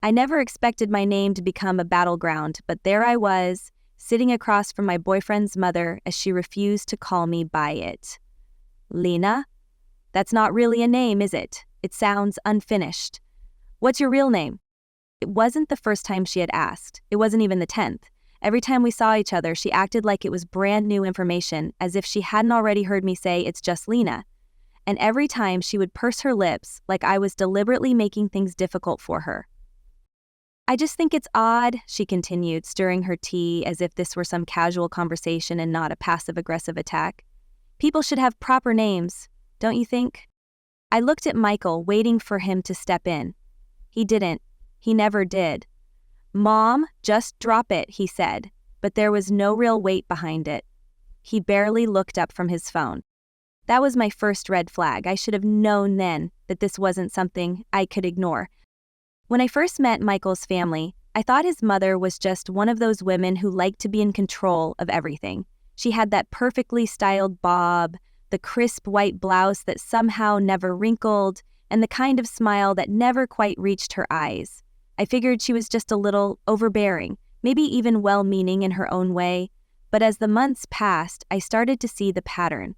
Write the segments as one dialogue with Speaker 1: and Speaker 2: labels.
Speaker 1: I never expected my name to become a battleground, but there I was, sitting across from my boyfriend's mother as she refused to call me by it. Lena? That's not really a name, is it? It sounds unfinished. What's your real name? It wasn't the first time she had asked. It wasn't even the 10th. Every time we saw each other, she acted like it was brand new information, as if she hadn't already heard me say it's just Lena. And every time she would purse her lips like I was deliberately making things difficult for her. I just think it's odd, she continued, stirring her tea as if this were some casual conversation and not a passive-aggressive attack. People should have proper names, don't you think? I looked at Michael, waiting for him to step in. He didn't. He never did. Mom, just drop it, he said, but there was no real weight behind it. He barely looked up from his phone. That was my first red flag. I should have known then that this wasn't something I could ignore. When I first met Michael's family, I thought his mother was just one of those women who liked to be in control of everything. She had that perfectly styled bob, the crisp white blouse that somehow never wrinkled, and the kind of smile that never quite reached her eyes. I figured she was just a little overbearing, maybe even well-meaning in her own way, but as the months passed, I started to see the pattern.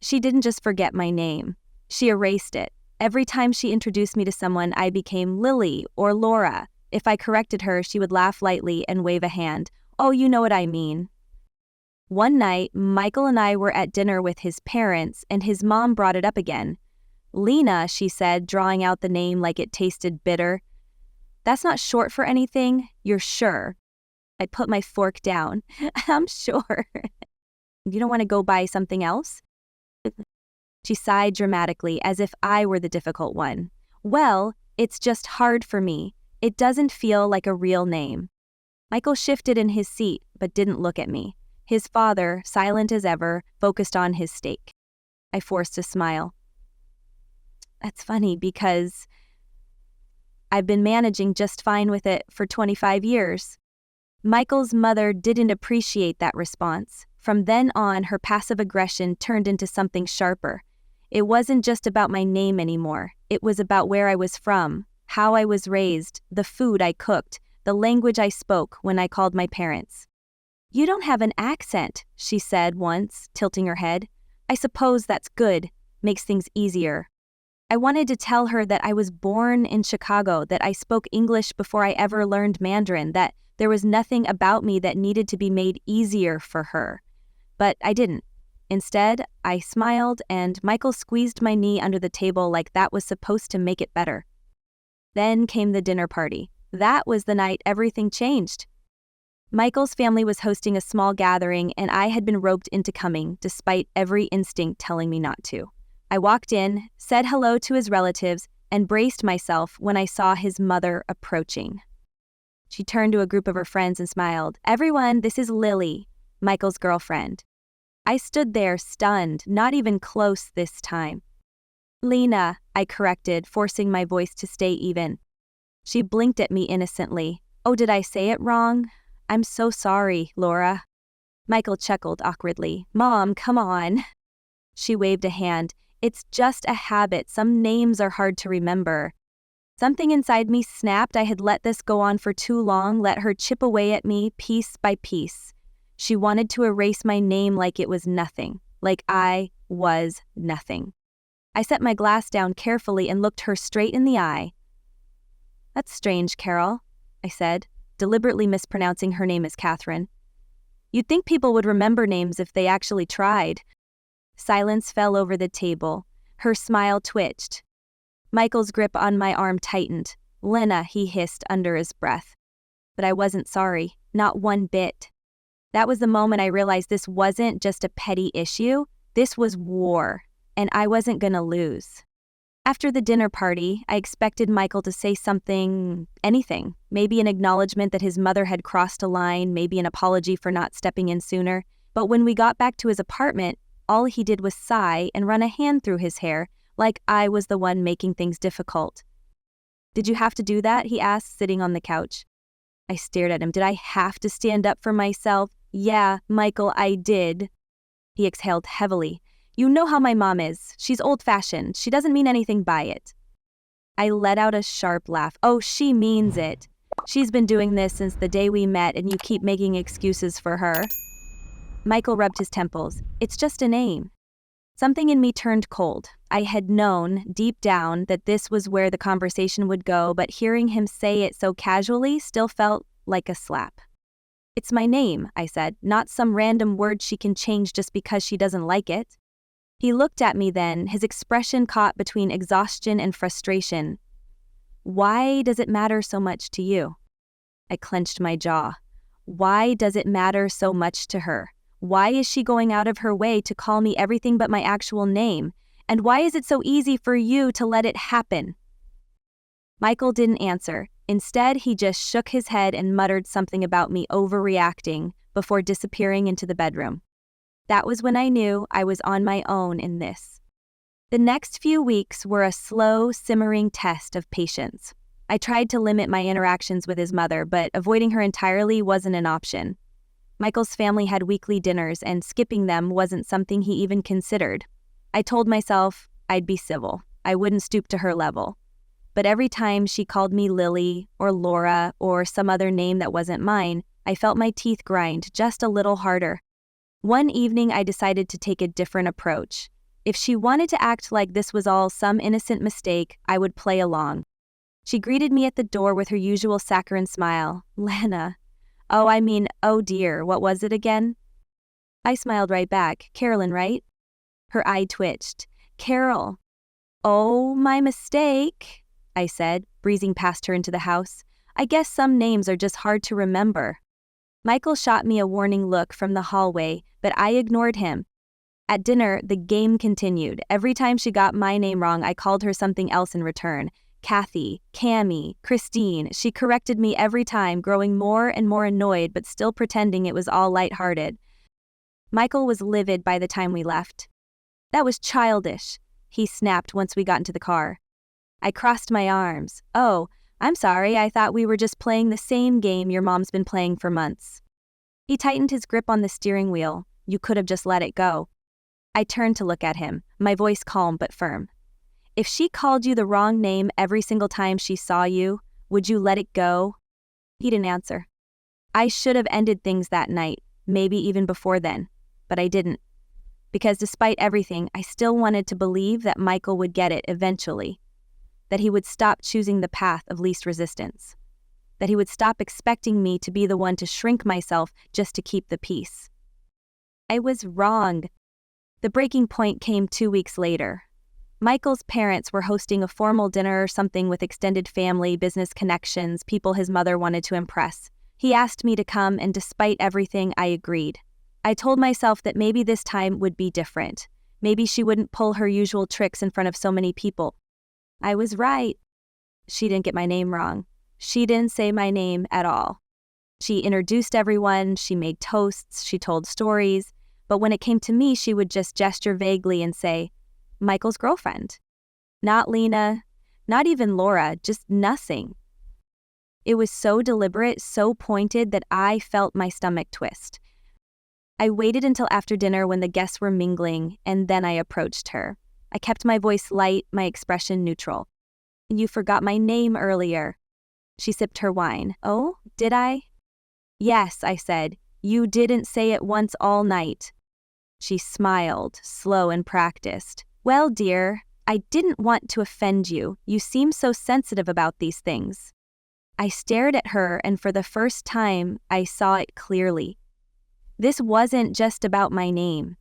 Speaker 1: She didn't just forget my name. She erased it. Every time she introduced me to someone, I became Lily or Laura. If I corrected her, she would laugh lightly and wave a hand. Oh, you know what I mean. One night, Michael and I were at dinner with his parents, and his mom brought it up again. Lena, she said, drawing out the name like it tasted bitter. That's not short for anything, you're sure? I put my fork down. I'm sure. You don't want to go buy something else? She sighed dramatically, as if I were the difficult one. Well, it's just hard for me. It doesn't feel like a real name. Michael shifted in his seat, but didn't look at me. His father, silent as ever, focused on his steak. I forced a smile. That's funny because I've been managing just fine with it for 25 years. Michael's mother didn't appreciate that response. From then on, her passive aggression turned into something sharper. It wasn't just about my name anymore. It was about where I was from, how I was raised, the food I cooked, the language I spoke when I called my parents. You don't have an accent, she said once, tilting her head. I suppose that's good, makes things easier. I wanted to tell her that I was born in Chicago, that I spoke English before I ever learned Mandarin, that there was nothing about me that needed to be made easier for her. But I didn't. Instead, I smiled and Michael squeezed my knee under the table like that was supposed to make it better. Then came the dinner party. That was the night everything changed. Michael's family was hosting a small gathering and I had been roped into coming despite every instinct telling me not to. I walked in, said hello to his relatives, and braced myself when I saw his mother approaching. She turned to a group of her friends and smiled. Everyone, this is Lily, Michael's girlfriend. I stood there stunned, not even close this time. Lena, I corrected, forcing my voice to stay even. She blinked at me innocently. Oh, did I say it wrong? I'm so sorry, Laura. Michael chuckled awkwardly. Mom, come on. She waved a hand. It's just a habit. Some names are hard to remember. Something inside me snapped. I had let this go on for too long, let her chip away at me piece by piece. She wanted to erase my name like it was nothing, like I was nothing. I set my glass down carefully and looked her straight in the eye. That's strange, Carol, I said, deliberately mispronouncing her name as Catherine. You'd think people would remember names if they actually tried. Silence fell over the table. Her smile twitched. Michael's grip on my arm tightened. Lena, he hissed under his breath. But I wasn't sorry, not one bit. That was the moment I realized this wasn't just a petty issue. This was war, and I wasn't gonna lose. After the dinner party, I expected Michael to say something, anything. Maybe an acknowledgement that his mother had crossed a line, maybe an apology for not stepping in sooner. But when we got back to his apartment, all he did was sigh and run a hand through his hair, like I was the one making things difficult. Did you have to do that? He asked, sitting on the couch. I stared at him. Did I have to stand up for myself? Yeah, Michael, I did. He exhaled heavily. You know how my mom is. She's old-fashioned. She doesn't mean anything by it. I let out a sharp laugh. Oh, she means it. She's been doing this since the day we met and you keep making excuses for her. Michael rubbed his temples. It's just a name. Something in me turned cold. I had known, deep down, that this was where the conversation would go, but hearing him say it so casually still felt like a slap. It's my name, I said, not some random word she can change just because she doesn't like it. He looked at me then, his expression caught between exhaustion and frustration. Why does it matter so much to you? I clenched my jaw. Why does it matter so much to her? Why is she going out of her way to call me everything but my actual name? And why is it so easy for you to let it happen? Michael didn't answer. Instead, he just shook his head and muttered something about me overreacting before disappearing into the bedroom. That was when I knew I was on my own in this. The next few weeks were a slow, simmering test of patience. I tried to limit my interactions with his mother, but avoiding her entirely wasn't an option. Michael's family had weekly dinners, and skipping them wasn't something he even considered. I told myself I'd be civil. I wouldn't stoop to her level. But every time she called me Lily or Laura or some other name that wasn't mine, I felt my teeth grind just a little harder. One evening, I decided to take a different approach. If she wanted to act like this was all some innocent mistake, I would play along. She greeted me at the door with her usual saccharine smile. Lana. Oh dear, what was it again? I smiled right back. Carolyn, right? Her eye twitched. Carol. Oh, my mistake, I said, breezing past her into the house. I guess some names are just hard to remember. Michael shot me a warning look from the hallway, but I ignored him. At dinner, the game continued. Every time she got my name wrong, I called her something else in return. Kathy, Cammie, Christine. She corrected me every time, growing more and more annoyed, but still pretending it was all lighthearted. Michael was livid by the time we left. That was childish, he snapped once we got into the car. I crossed my arms. Oh, I'm sorry, I thought we were just playing the same game your mom's been playing for months. He tightened his grip on the steering wheel. You could have just let it go. I turned to look at him, my voice calm but firm. If she called you the wrong name every single time she saw you, would you let it go? He didn't answer. I should have ended things that night, maybe even before then, but I didn't. Because despite everything, I still wanted to believe that Michael would get it eventually. That he would stop choosing the path of least resistance. That he would stop expecting me to be the one to shrink myself just to keep the peace. I was wrong. The breaking point came 2 weeks later. Michael's parents were hosting a formal dinner or something with extended family, business connections, people his mother wanted to impress. He asked me to come, and despite everything, I agreed. I told myself that maybe this time would be different. Maybe she wouldn't pull her usual tricks in front of so many people. I was right. She didn't get my name wrong. She didn't say my name at all. She introduced everyone, she made toasts, she told stories, but when it came to me, she would just gesture vaguely and say, Michael's girlfriend. Not Lena, not even Laura, just nothing. It was so deliberate, so pointed that I felt my stomach twist. I waited until after dinner when the guests were mingling, and then I approached her. I kept my voice light, my expression neutral. You forgot my name earlier. She sipped her wine. Oh, did I? Yes, I said. You didn't say it once all night. She smiled, slow and practiced. Well, dear, I didn't want to offend you. You seem so sensitive about these things. I stared at her, and for the first time, I saw it clearly. This wasn't just about my name.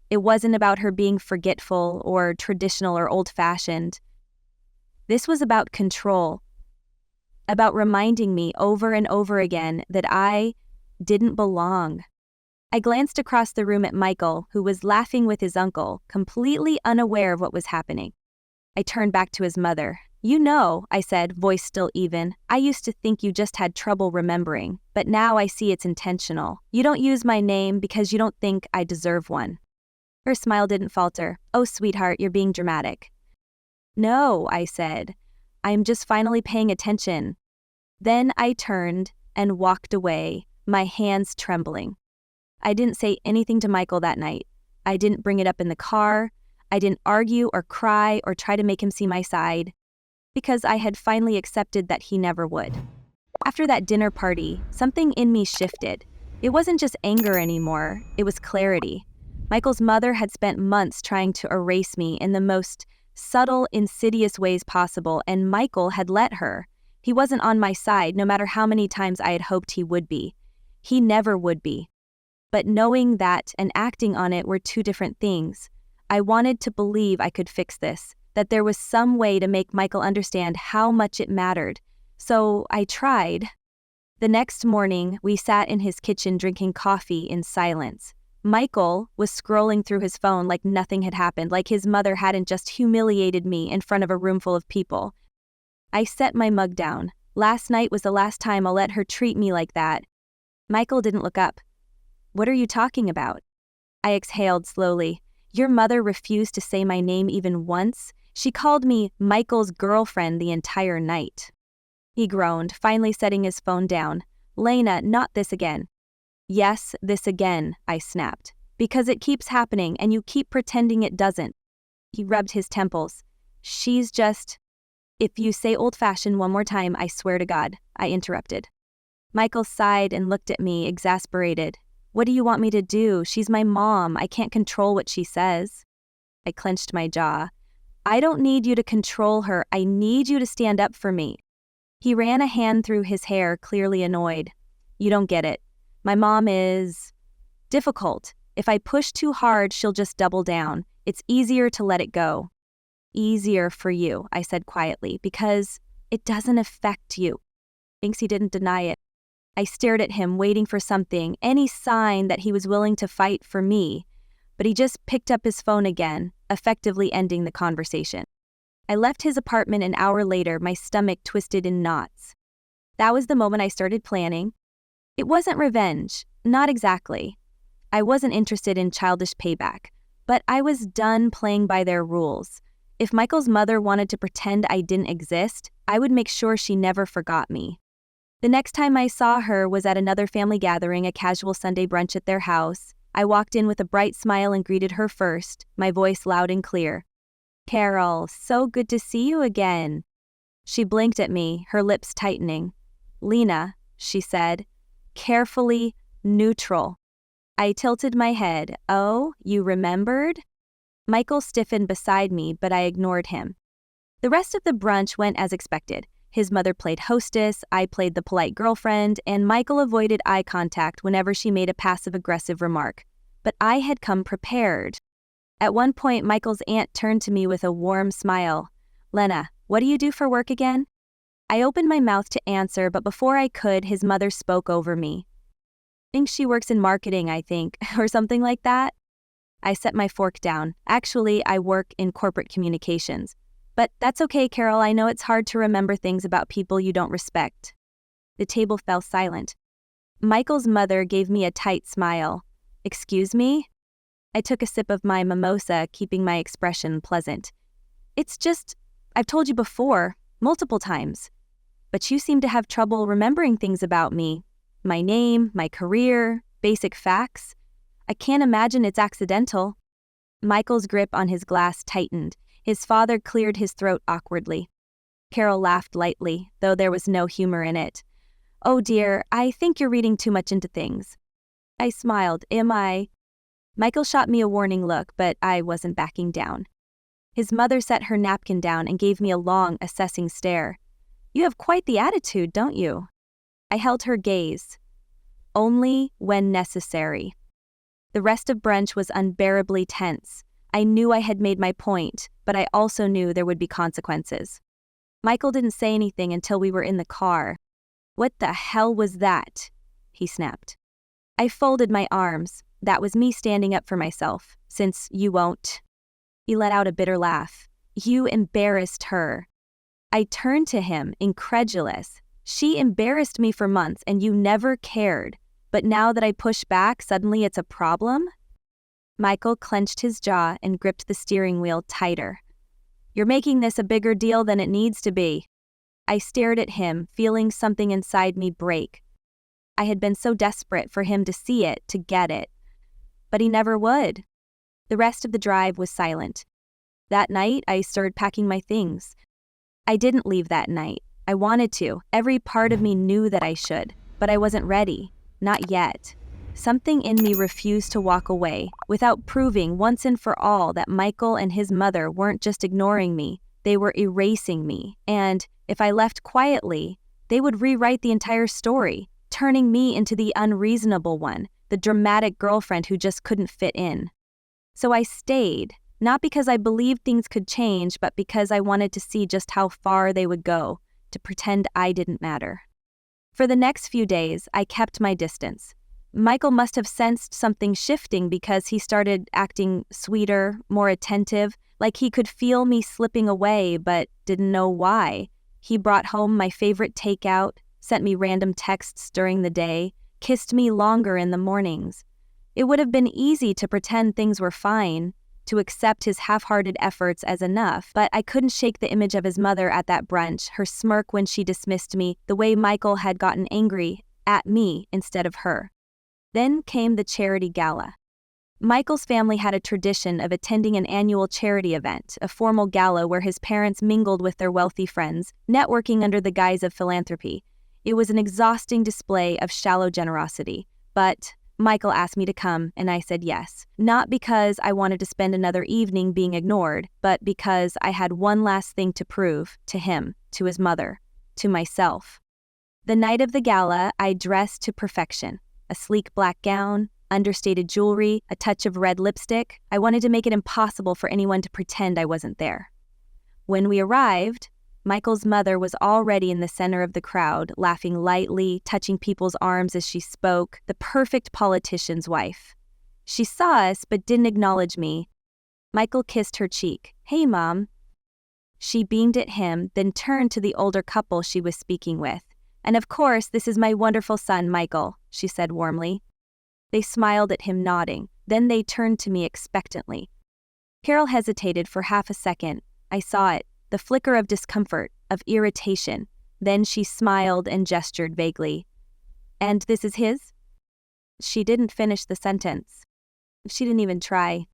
Speaker 1: It wasn't about her being forgetful or traditional or old-fashioned. This was about control, about reminding me over and over again that I didn't belong. I glanced across the room at Michael, who was laughing with his uncle, completely unaware of what was happening. I turned back to his mother. You know, I said, voice still even, I used to think you just had trouble remembering, but now I see it's intentional. You don't use my name because you don't think I deserve one. Her smile didn't falter. Oh, sweetheart, you're being dramatic. No, I said. I'm just finally paying attention. Then I turned and walked away, my hands trembling. I didn't say anything to Michael that night. I didn't bring it up in the car. I didn't argue or cry or try to make him see my side. because I had finally accepted that he never would. After that dinner party, something in me shifted. It wasn't just anger anymore, it was clarity. Michael's mother had spent months trying to erase me in the most subtle, insidious ways possible, and Michael had let her. He wasn't on my side, no matter how many times I had hoped he would be. He never would be. But knowing that and acting on it were two different things. I wanted to believe I could fix this, that there was some way to make Michael understand how much it mattered. So I tried. The next morning, we sat in his kitchen drinking coffee in silence. Michael was scrolling through his phone like nothing had happened, like his mother hadn't just humiliated me in front of a room full of people. I set my mug down. Last night was the last time I'll let her treat me like that. Michael didn't look up. What are you talking about? I exhaled slowly. Your mother refused to say my name even once. She called me Michael's girlfriend the entire night. He groaned, finally setting his phone down. Lena, not this again. Yes, this again, I snapped. Because it keeps happening and you keep pretending it doesn't. He rubbed his temples. She's just... If you say old-fashioned one more time, I swear to God, I interrupted. Michael sighed and looked at me, exasperated. What do you want me to do? She's my mom. I can't control what she says. I clenched my jaw. I don't need you to control her. I need you to stand up for me. He ran a hand through his hair, clearly annoyed. You don't get it. My mom is... difficult. If I push too hard, she'll just double down. It's easier to let it go. Easier for you, I said quietly, because it doesn't affect you. Thinks he didn't deny it. I stared at him, waiting for something, any sign that he was willing to fight for me, but he just picked up his phone again, effectively ending the conversation. I left his apartment an hour later, my stomach twisted in knots. That was the moment I started planning. It wasn't revenge, not exactly. I wasn't interested in childish payback, but I was done playing by their rules. If Michael's mother wanted to pretend I didn't exist, I would make sure she never forgot me. The next time I saw her was at another family gathering, a casual Sunday brunch at their house. I walked in with a bright smile and greeted her first, my voice loud and clear. Carol, so good to see you again. She blinked at me, her lips tightening. Lena, she said, carefully neutral. I tilted my head. Oh, you remembered? Michael stiffened beside me, but I ignored him. The rest of the brunch went as expected. His mother played hostess, I played the polite girlfriend, and Michael avoided eye contact whenever she made a passive-aggressive remark. But I had come prepared. At one point, Michael's aunt turned to me with a warm smile. Lena, what do you do for work again? I opened my mouth to answer, but before I could, his mother spoke over me. Thinks she works in marketing, I think, or something like that. I set my fork down. Actually, I work in corporate communications. But that's okay, Carol. I know it's hard to remember things about people you don't respect. The table fell silent. Michael's mother gave me a tight smile. Excuse me? I took a sip of my mimosa, keeping my expression pleasant. It's just, I've told you before, multiple times. But you seem to have trouble remembering things about me. My name, my career, basic facts. I can't imagine it's accidental. Michael's grip on his glass tightened. His father cleared his throat awkwardly. Carol laughed lightly, though there was no humor in it. Oh dear, I think you're reading too much into things. I smiled. Am I? Michael shot me a warning look, but I wasn't backing down. His mother set her napkin down and gave me a long, assessing stare. You have quite the attitude, don't you? I held her gaze. Only when necessary. The rest of brunch was unbearably tense. I knew I had made my point, but I also knew there would be consequences. Michael didn't say anything until we were in the car. What the hell was that? He snapped. I folded my arms. That was me standing up for myself, since you won't. He let out a bitter laugh. You embarrassed her. I turned to him, incredulous. She embarrassed me for months and you never cared. But now that I push back, suddenly it's a problem? Michael clenched his jaw and gripped the steering wheel tighter. You're making this a bigger deal than it needs to be. I stared at him, feeling something inside me break. I had been so desperate for him to see it, to get it. But he never would. The rest of the drive was silent. That night, I started packing my things. I didn't leave that night. I wanted to. Every part of me knew that I should, but I wasn't ready. Not yet. Something in me refused to walk away, without proving once and for all that Michael and his mother weren't just ignoring me, they were erasing me, and, if I left quietly, they would rewrite the entire story, turning me into the unreasonable one, the dramatic girlfriend who just couldn't fit in. So I stayed, not because I believed things could change, but because I wanted to see just how far they would go, to pretend I didn't matter. For the next few days, I kept my distance. Michael must have sensed something shifting because he started acting sweeter, more attentive, like he could feel me slipping away but didn't know why. He brought home my favorite takeout, sent me random texts during the day, kissed me longer in the mornings. It would have been easy to pretend things were fine, to accept his half-hearted efforts as enough, but I couldn't shake the image of his mother at that brunch, her smirk when she dismissed me, the way Michael had gotten angry at me instead of her. Then came the charity gala. Michael's family had a tradition of attending an annual charity event, a formal gala where his parents mingled with their wealthy friends, networking under the guise of philanthropy. It was an exhausting display of shallow generosity, but Michael asked me to come, and I said yes. Not because I wanted to spend another evening being ignored, but because I had one last thing to prove to him, to his mother, to myself. The night of the gala, I dressed to perfection. A sleek black gown, understated jewelry, a touch of red lipstick. I wanted to make it impossible for anyone to pretend I wasn't there. When we arrived, Michael's mother was already in the center of the crowd, laughing lightly, touching people's arms as she spoke, the perfect politician's wife. She saw us but didn't acknowledge me. Michael kissed her cheek. "Hey, Mom." She beamed at him, then turned to the older couple she was speaking with. "And of course, this is my wonderful son, Michael," she said warmly. They smiled at him, nodding. Then they turned to me expectantly. Carol hesitated for half a second. I saw it, the flicker of discomfort, of irritation. Then she smiled and gestured vaguely. "And this is his?" She didn't finish the sentence. She didn't even try.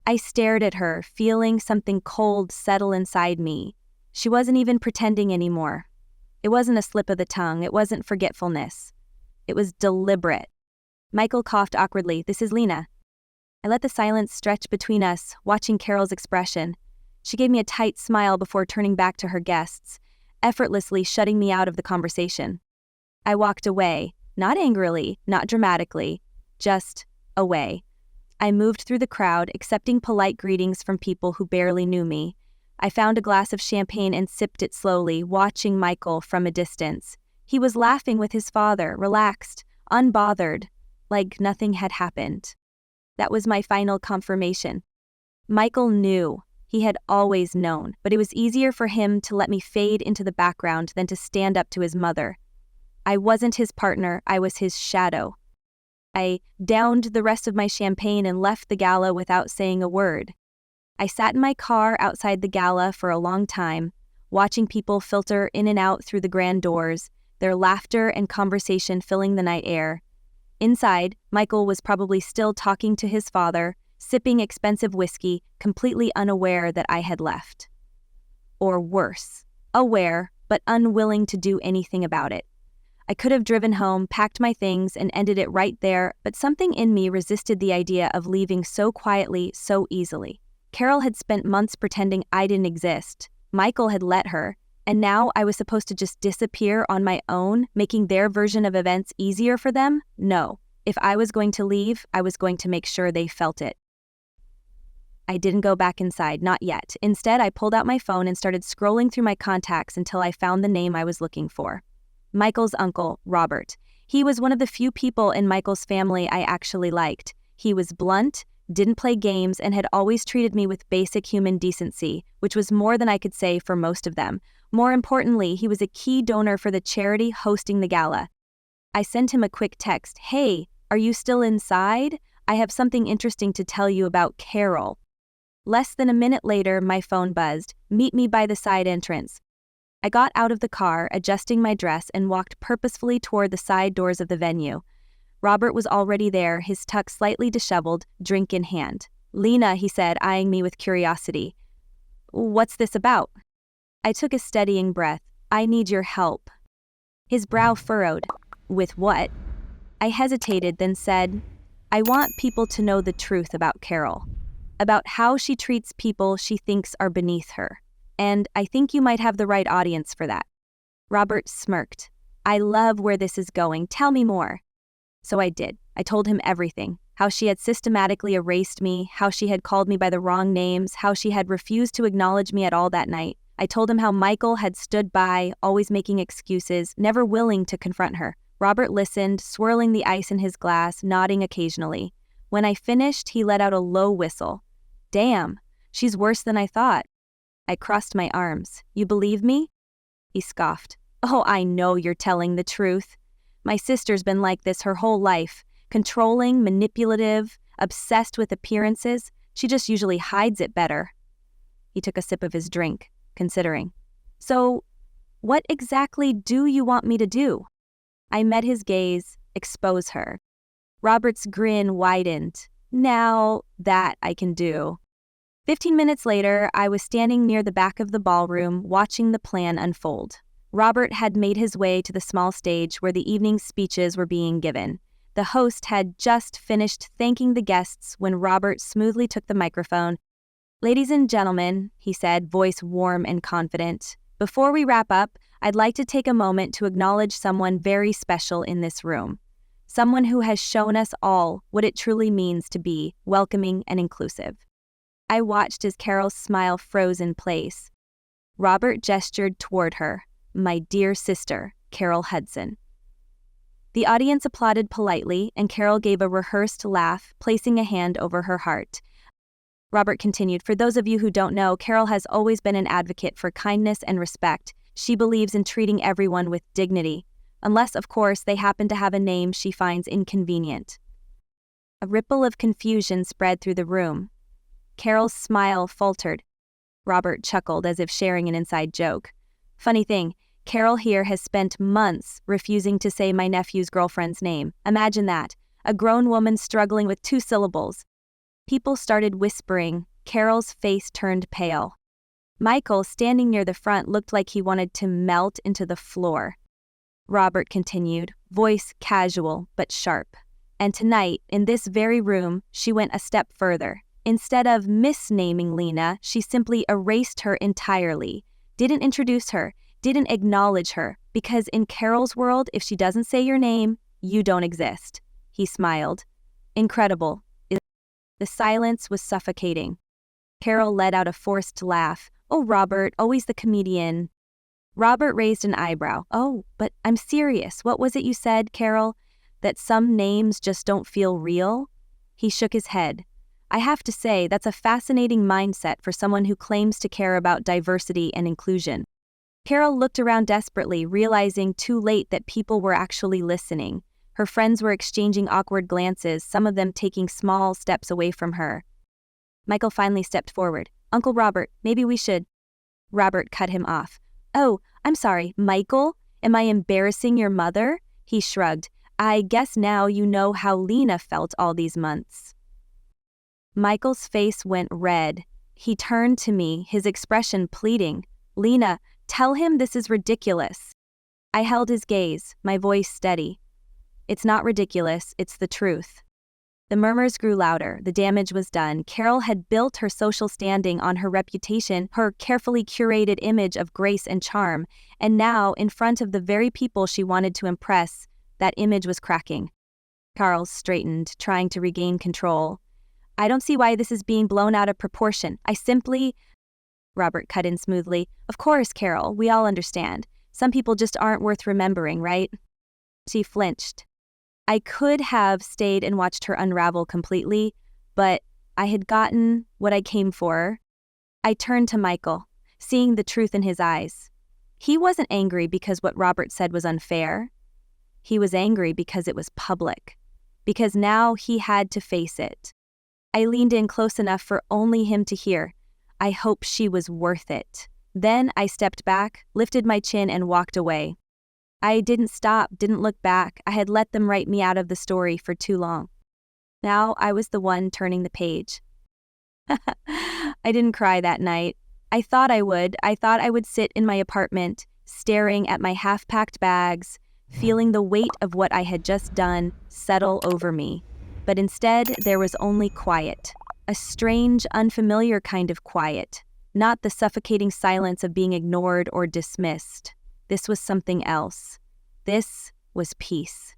Speaker 1: I stared at her, feeling something cold settle inside me. She wasn't even pretending anymore. It wasn't a slip of the tongue, it wasn't forgetfulness. It was deliberate. Michael coughed awkwardly. "This is Lena." I let the silence stretch between us, watching Carol's expression. She gave me a tight smile before turning back to her guests, effortlessly shutting me out of the conversation. I walked away, not angrily, not dramatically, just away. I moved through the crowd, accepting polite greetings from people who barely knew me. I found a glass of champagne and sipped it slowly, watching Michael from a distance. He was laughing with his father, relaxed, unbothered, like nothing had happened. That was my final confirmation. Michael knew. He had always known, but it was easier for him to let me fade into the background than to stand up to his mother. I wasn't his partner, I was his shadow. I downed the rest of my champagne and left the gala without saying a word. I sat in my car outside the gala for a long time, watching people filter in and out through the grand doors, their laughter and conversation filling the night air. Inside, Michael was probably still talking to his father, sipping expensive whiskey, completely unaware that I had left. Or worse, aware, but unwilling to do anything about it. I could have driven home, packed my things, and ended it right there, but something in me resisted the idea of leaving so quietly, so easily. Carol had spent months pretending I didn't exist. Michael had let her, and now I was supposed to just disappear on my own, making their version of events easier for them? No. If I was going to leave, I was going to make sure they felt it. I didn't go back inside, not yet. Instead, I pulled out my phone and started scrolling through my contacts until I found the name I was looking for. Michael's uncle, Robert. He was one of the few people in Michael's family I actually liked. He was blunt, didn't play games, and had always treated me with basic human decency, which was more than I could say for most of them. More importantly, he was a key donor for the charity hosting the gala. I sent him a quick text. "Hey, are you still inside? I have something interesting to tell you about Carol." Less than a minute later, my phone buzzed. "Meet me by the side entrance." I got out of the car, adjusting my dress, and walked purposefully toward the side doors of the venue. Robert was already there, his tux slightly disheveled, drink in hand. "Lena," he said, eyeing me with curiosity. "What's this about?" I took a steadying breath. I need your help. His brow furrowed. With what? I hesitated, then said, I want people to know the truth about Carol, about how she treats people she thinks are beneath her. And I think you might have the right audience for that. Robert smirked. I love where this is going. Tell me more. So I did. I told him everything. How she had systematically erased me, how she had called me by the wrong names, how she had refused to acknowledge me at all that night. I told him how Michael had stood by, always making excuses, never willing to confront her. Robert listened, swirling the ice in his glass, nodding occasionally. When I finished, he let out a low whistle. Damn, she's worse than I thought. I crossed my arms. You believe me? He scoffed. Oh, I know you're telling the truth. My sister's been like this her whole life. Controlling, manipulative, obsessed with appearances. She just usually hides it better. He took a sip of his drink, considering. So, what exactly do you want me to do? I met his gaze. Expose her. Robert's grin widened. Now, that I can do. 15 minutes later, I was standing near the back of the ballroom, watching the plan unfold. Robert had made his way to the small stage where the evening's speeches were being given. The host had just finished thanking the guests when Robert smoothly took the microphone. Ladies and gentlemen, he said, voice warm and confident, before we wrap up, I'd like to take a moment to acknowledge someone very special in this room. Someone who has shown us all what it truly means to be welcoming and inclusive. I watched as Carol's smile froze in place. Robert gestured toward her. My dear sister, Carol Hudson. The audience applauded politely, and Carol gave a rehearsed laugh, placing a hand over her heart. Robert continued, for those of you who don't know, Carol has always been an advocate for kindness and respect. She believes in treating everyone with dignity, unless, of course, they happen to have a name she finds inconvenient. A ripple of confusion spread through the room. Carol's smile faltered. Robert chuckled as if sharing an inside joke. Funny thing, Carol here has spent months refusing to say my nephew's girlfriend's name. Imagine that, a grown woman struggling with 2 syllables. People started whispering. Carol's face turned pale. Michael, standing near the front, looked like he wanted to melt into the floor. Robert continued, voice casual but sharp. And tonight, in this very room, she went a step further. Instead of misnaming Lena, she simply erased her entirely. Didn't introduce her, didn't acknowledge her, because in Carol's world, if she doesn't say your name, you don't exist. He smiled. Incredible. The silence was suffocating. Carol let out a forced laugh. Oh, Robert, always the comedian. Robert raised an eyebrow. Oh, but I'm serious. What was it you said, Carol? That some names just don't feel real? He shook his head. I have to say, that's a fascinating mindset for someone who claims to care about diversity and inclusion. Carol looked around desperately, realizing too late that people were actually listening. Her friends were exchanging awkward glances, some of them taking small steps away from her. Michael finally stepped forward. Uncle Robert, maybe we should. Robert cut him off. Oh, I'm sorry, Michael? Am I embarrassing your mother? He shrugged. I guess now you know how Lena felt all these months. Michael's face went red. He turned to me, his expression pleading. Lena, tell him this is ridiculous. I held his gaze, my voice steady. It's not ridiculous, it's the truth. The murmurs grew louder. The damage was done. Carol had built her social standing on her reputation, her carefully curated image of grace and charm, and now, in front of the very people she wanted to impress, that image was cracking. Carl straightened, trying to regain control. I don't see why this is being blown out of proportion. I simply... Robert cut in smoothly. Of course, Carol, we all understand. Some people just aren't worth remembering, right? She flinched. I could have stayed and watched her unravel completely, but I had gotten what I came for. I turned to Michael, seeing the truth in his eyes. He wasn't angry because what Robert said was unfair. He was angry because it was public, because now he had to face it. I leaned in close enough for only him to hear. I hope she was worth it. Then I stepped back, lifted my chin, and walked away. I didn't stop, didn't look back. I had let them write me out of the story for too long. Now I was the one turning the page. I didn't cry that night. I thought I would. I thought I would sit in my apartment, staring at my half-packed bags, feeling the weight of what I had just done settle over me. But instead, there was only quiet. A strange, unfamiliar kind of quiet. Not the suffocating silence of being ignored or dismissed. This was something else. This was peace.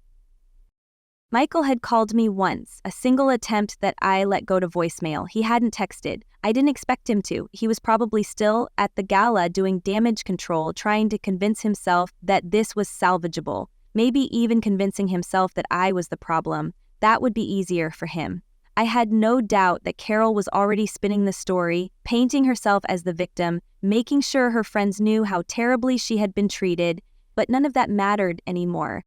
Speaker 1: Michael had called me once, a single attempt that I let go to voicemail. He hadn't texted. I didn't expect him to. He was probably still at the gala doing damage control, trying to convince himself that this was salvageable. Maybe even convincing himself that I was the problem. That would be easier for him. I had no doubt that Carol was already spinning the story, painting herself as the victim, making sure her friends knew how terribly she had been treated, but none of that mattered anymore.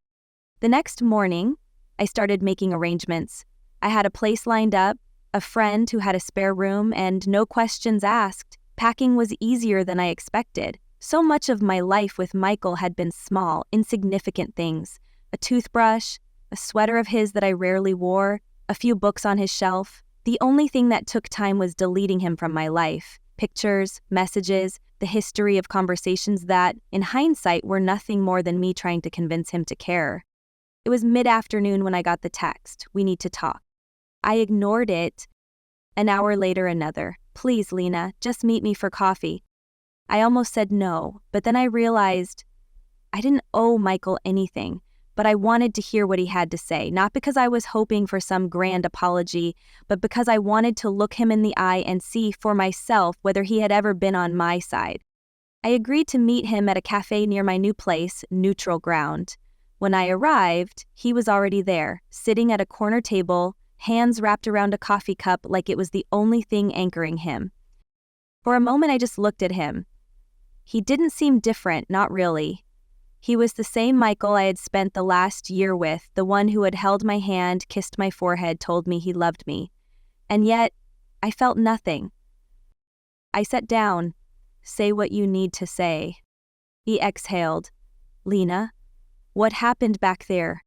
Speaker 1: The next morning, I started making arrangements. I had a place lined up, a friend who had a spare room, and no questions asked. Packing was easier than I expected. So much of my life with Michael had been small, insignificant things. A toothbrush, a sweater of his that I rarely wore, a few books on his shelf. The only thing that took time was deleting him from my life. Pictures, messages, the history of conversations that, in hindsight, were nothing more than me trying to convince him to care. It was mid-afternoon when I got the text, "We need to talk." I ignored it. An hour later, another. "Please, Lena, just meet me for coffee." I almost said no, but then I realized I didn't owe Michael anything, but I wanted to hear what he had to say, not because I was hoping for some grand apology, but because I wanted to look him in the eye and see for myself whether he had ever been on my side. I agreed to meet him at a cafe near my new place, Neutral Ground. When I arrived, he was already there, sitting at a corner table, hands wrapped around a coffee cup like it was the only thing anchoring him. For a moment, I just looked at him. He didn't seem different, not really. He was the same Michael I had spent the last year with, the one who had held my hand, kissed my forehead, told me he loved me. And yet, I felt nothing. I sat down. "Say what you need to say." He exhaled. "Lena, what happened back there?"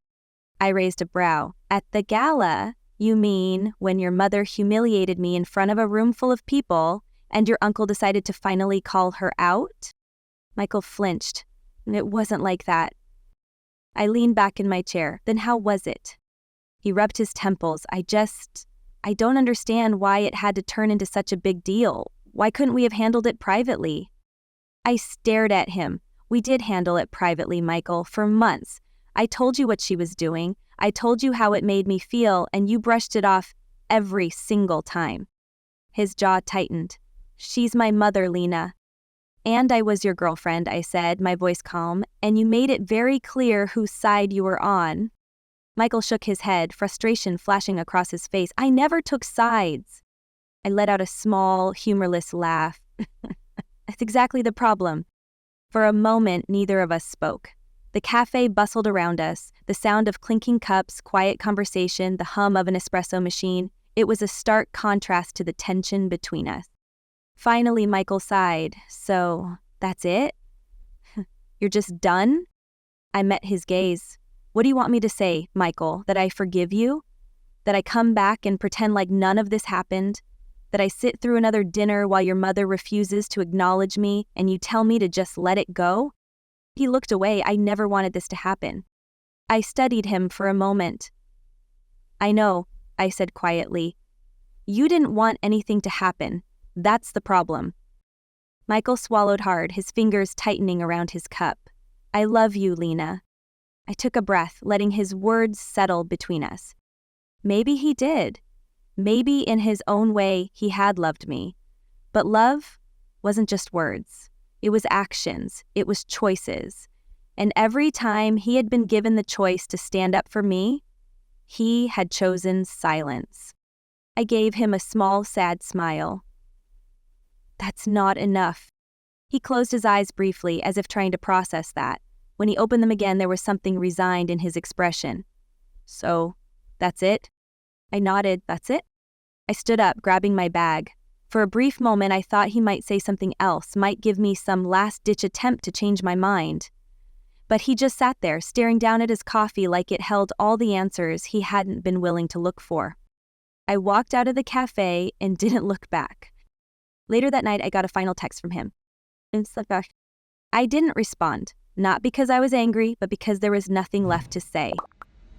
Speaker 1: I raised a brow. "At the gala? You mean when your mother humiliated me in front of a room full of people and your uncle decided to finally call her out?" Michael flinched. "It wasn't like that." I leaned back in my chair. "Then how was it?" He rubbed his temples. I don't understand why it had to turn into such a big deal. Why couldn't we have handled it privately?" I stared at him. "We did handle it privately, Michael, for months. I told you what she was doing. I told you how it made me feel, and you brushed it off every single time." His jaw tightened. "She's my mother, Lena." "And I was your girlfriend," I said, my voice calm, "and you made it very clear whose side you were on." Michael shook his head, frustration flashing across his face. "I never took sides." I let out a small, humorless laugh. "That's exactly the problem." For a moment, neither of us spoke. The cafe bustled around us, the sound of clinking cups, quiet conversation, the hum of an espresso machine. It was a stark contrast to the tension between us. Finally, Michael sighed. "So, that's it? You're just done?" I met his gaze. "What do you want me to say, Michael? That I forgive you? That I come back and pretend like none of this happened? That I sit through another dinner while your mother refuses to acknowledge me and you tell me to just let it go?" He looked away. I never wanted this to happen. I studied him for a moment. "I know," I said quietly. "You didn't want anything to happen. That's the problem." Michael swallowed hard, his fingers tightening around his cup. "I love you, Lena." I took a breath, letting his words settle between us. Maybe he did. Maybe in his own way he had loved me. But love wasn't just words. It was actions. It was choices. And every time he had been given the choice to stand up for me, he had chosen silence. I gave him a small, sad smile. "That's not enough." He closed his eyes briefly, as if trying to process that. When he opened them again, there was something resigned in his expression. "So, that's it?" I nodded. "That's it?" I stood up, grabbing my bag. For a brief moment, I thought he might say something else, might give me some last-ditch attempt to change my mind. But he just sat there, staring down at his coffee like it held all the answers he hadn't been willing to look for. I walked out of the cafe and didn't look back. Later that night, I got a final text from him. I didn't respond, not because I was angry, but because there was nothing left to say.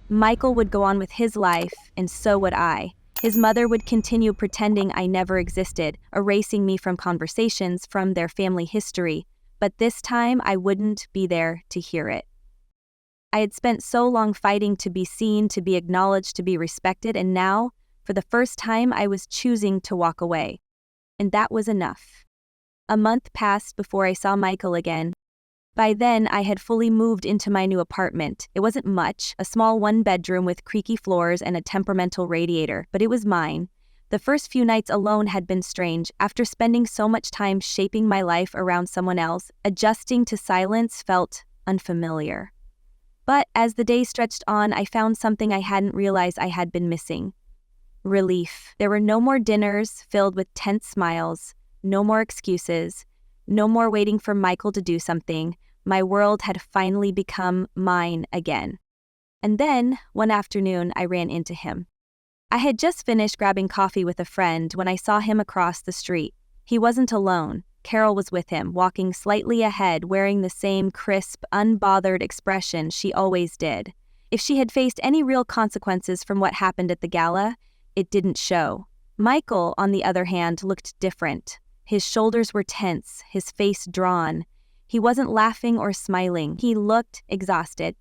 Speaker 1: Michael would go on with his life, and so would I. His mother would continue pretending I never existed, erasing me from conversations, from their family history, but this time I wouldn't be there to hear it. I had spent so long fighting to be seen, to be acknowledged, to be respected, and now, for the first time, I was choosing to walk away. And that was enough. A month passed before I saw Michael again. By then, I had fully moved into my new apartment. It wasn't much, a small one-bedroom with creaky floors and a temperamental radiator, but it was mine. The first few nights alone had been strange. After spending so much time shaping my life around someone else, adjusting to silence felt unfamiliar. But as the days stretched on, I found something I hadn't realized I had been missing. Relief. There were no more dinners filled with tense smiles, no more excuses, no more waiting for Michael to do something. My world had finally become mine again. And then, one afternoon, I ran into him. I had just finished grabbing coffee with a friend when I saw him across the street. He wasn't alone. Carol was with him, walking slightly ahead, wearing the same crisp, unbothered expression she always did. If she had faced any real consequences from what happened at the gala, it didn't show. Michael, on the other hand, looked different. His shoulders were tense, his face drawn. He wasn't laughing or smiling. He looked exhausted.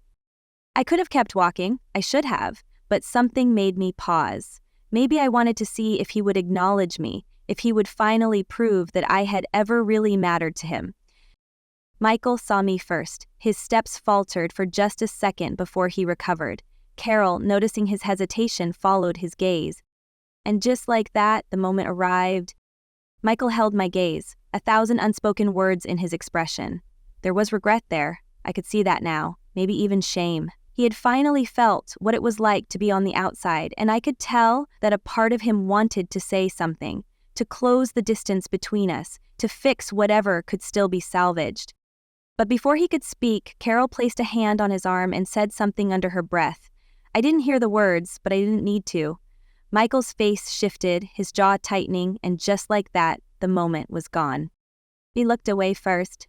Speaker 1: I could have kept walking, I should have, but something made me pause. Maybe I wanted to see if he would acknowledge me, if he would finally prove that I had ever really mattered to him. Michael saw me first. His steps faltered for just a second before he recovered. Carol, noticing his hesitation, followed his gaze. And just like that, the moment arrived. Michael held my gaze, 1,000 unspoken words in his expression. There was regret there. I could see that now, maybe even shame. He had finally felt what it was like to be on the outside, and I could tell that a part of him wanted to say something, to close the distance between us, to fix whatever could still be salvaged. But before he could speak, Carol placed a hand on his arm and said something under her breath. I didn't hear the words, but I didn't need to. Michael's face shifted, his jaw tightening, and just like that, the moment was gone. He looked away first.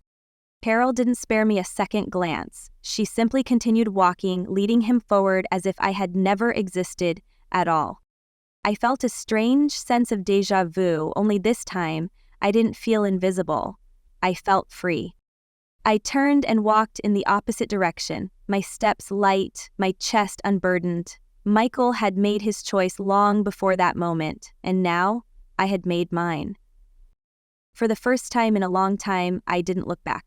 Speaker 1: Carol didn't spare me a second glance. She simply continued walking, leading him forward as if I had never existed at all. I felt a strange sense of déjà vu, only this time, I didn't feel invisible. I felt free. I turned and walked in the opposite direction, my steps light, my chest unburdened. Michael had made his choice long before that moment, and now I had made mine. For the first time in a long time, I didn't look back.